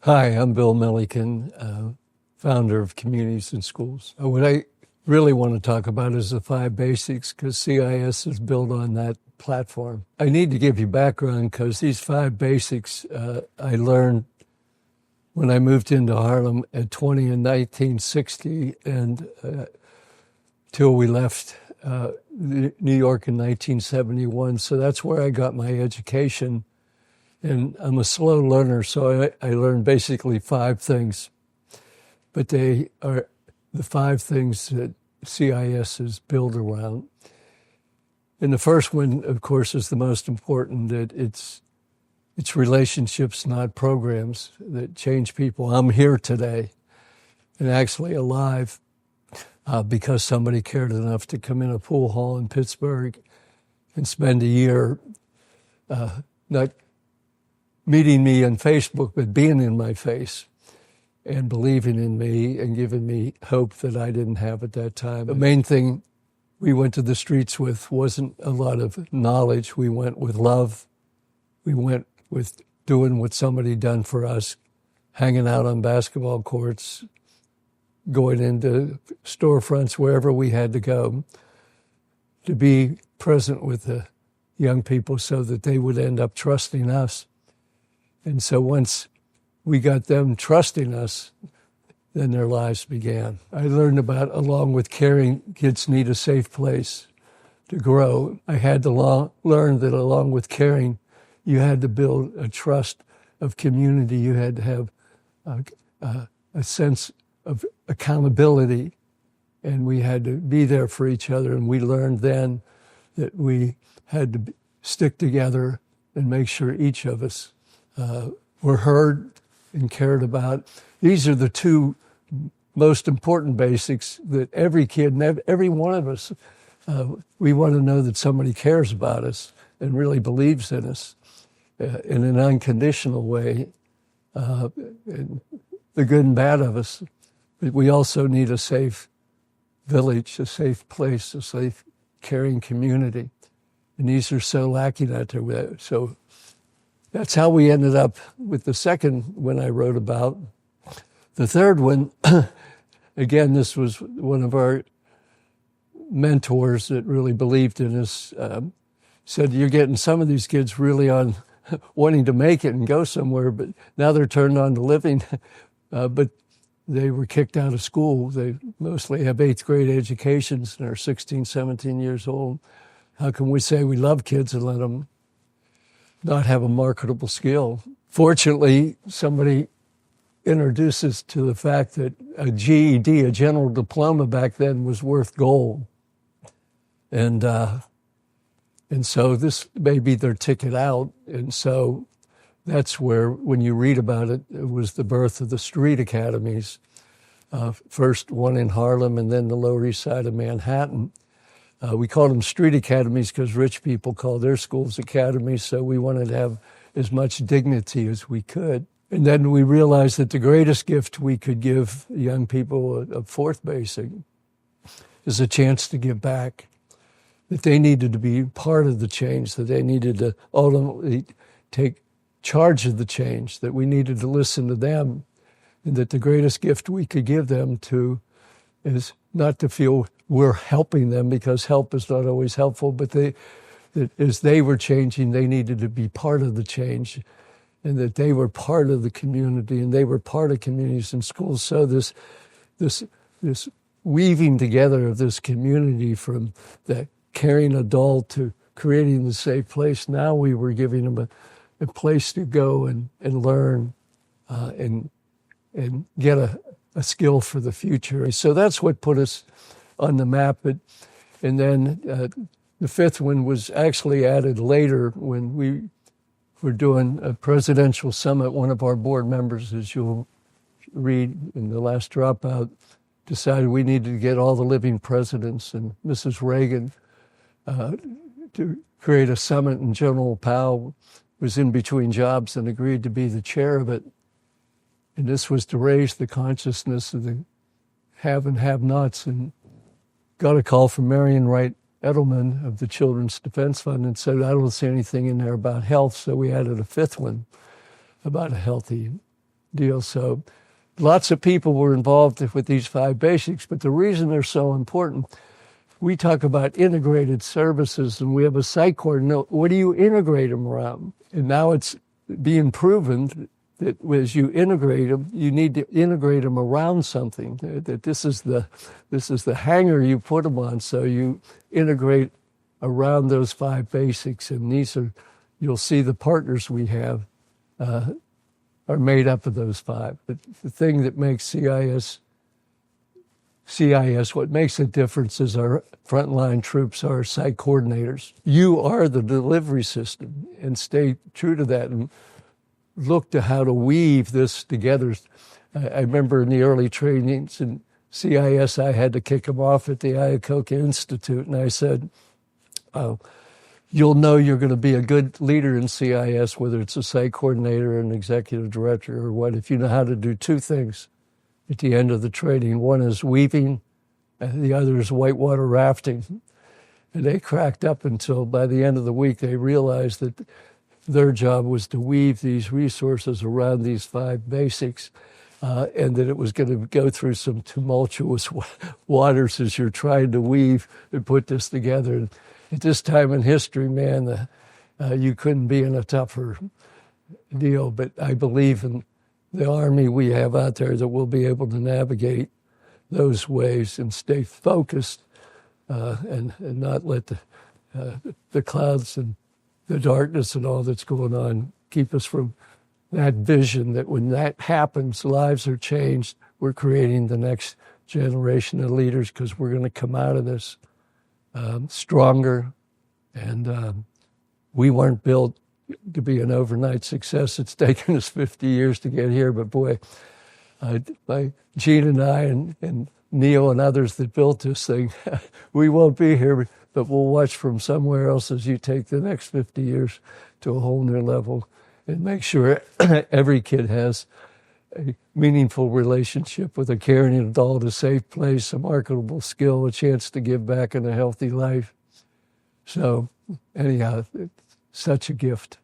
Hi, I'm Bill Milliken, founder of Communities in Schools. What I really want to talk about is the 5 basics, because CIS is built on that platform. I need to give you background because these 5 basics I learned when I moved into Harlem at 20 in 1960 and till we left New York in 1971. So that's where I got my education. And I'm a slow learner, so I learned basically 5 things. But they are the 5 things that CIS is built around. And the first one, of course, is the most important, that it's relationships, not programs, that change people. I'm here today and actually alive because somebody cared enough to come in a pool hall in Pittsburgh and spend a year not meeting me on Facebook, but being in my face and believing in me and giving me hope that I didn't have at that time. The main thing we went to the streets with wasn't a lot of knowledge. We went with love. We went with doing what somebody done for us, hanging out on basketball courts, going into storefronts, wherever we had to go, to be present with the young people so that they would end up trusting us. And so once we got them trusting us, then their lives began. I learned about, along with caring, kids need a safe place to grow. I had to learn that along with caring, you had to build a trust of community. You had to have a sense of accountability, and we had to be there for each other. And we learned then that we had to stick together and make sure each of us were heard and cared about. These are the 2 most important basics that every kid and every one of us, we want to know that somebody cares about us and really believes in us in an unconditional way, the good and bad of us. But we also need a safe village, a safe place, a safe, caring community. And these are so lacking out there. So that's how we ended up with the second one I wrote about. The third one, again, this was one of our mentors that really believed in us, said, you're getting some of these kids really on wanting to make it and go somewhere, but now they're turned on to living, but they were kicked out of school. They mostly have 8th grade educations and are 16, 17 years old. How can we say we love kids and let them not have a marketable skill? Fortunately, somebody introduces to the fact that a GED, a general diploma back then, was worth gold. And so this may be their ticket out. And so that's where, when you read about it, it was the birth of the street academies. First one in Harlem and then the Lower East Side of Manhattan. We called them street academies because rich people call their schools academies, so we wanted to have as much dignity as we could. And then we realized that the greatest gift we could give young people, a 4th basic, is a chance to give back, that they needed to be part of the change, that they needed to ultimately take charge of the change, that we needed to listen to them, and that the greatest gift we could give them is not to feel we're helping them, because help is not always helpful, but that as they were changing, they needed to be part of the change, and that they were part of the community, and they were part of Communities in Schools. So this weaving together of this community, from the caring adult to creating the safe place, now we were giving them a place to go and learn and get a skill for the future. So that's what put us on the map. And then the 5th one was actually added later when we were doing a presidential summit. One of our board members, as you'll read in the last dropout, decided we needed to get all the living presidents and Mrs. Reagan to create a summit, and General Powell was in between jobs and agreed to be the chair of it. And this was to raise the consciousness of the have and have-nots. And got a call from Marion Wright Edelman of the Children's Defense Fund and said, I don't see anything in there about health, so we added a 5th one about a healthy deal. So lots of people were involved with these 5 basics, but the reason they're so important, we talk about integrated services, and we have a site coordinator. What do you integrate them around? And now it's being proven that as you integrate them, you need to integrate them around something. That this is the hanger you put them on. So you integrate around those 5 basics, and these are, you'll see the partners we have are made up of those 5. But the thing that makes CIS, what makes a difference is our frontline troops, our site coordinators. You are the delivery system, and stay true to that and look to how to weave this together. I remember in the early trainings in CIS, I had to kick them off at the Iacocca Institute, and I said, you'll know you're going to be a good leader in CIS, whether it's a site coordinator, an executive director, or what, if you know how to do 2 things at the end of the training. One is weaving, and the other is whitewater rafting. And they cracked up until by the end of the week, they realized that their job was to weave these resources around these 5 basics, and that it was going to go through some tumultuous waters as you're trying to weave and put this together. And at this time in history, man, you couldn't be in a tougher deal. But I believe in the Army we have out there that will be able to navigate those waves and stay focused and not let the clouds and the darkness and all that's going on keep us from that vision that when that happens, lives are changed. We're creating the next generation of leaders because we're going to come out of this stronger. And we weren't built to be an overnight success. It's taken us 50 years to get here, but boy, by Gene and I and Neil and others that built this thing, we won't be here, but we'll watch from somewhere else as you take the next 50 years to a whole new level and make sure every kid has a meaningful relationship with a caring adult, a safe place, a marketable skill, a chance to give back in a healthy life. So anyhow, it's such a gift.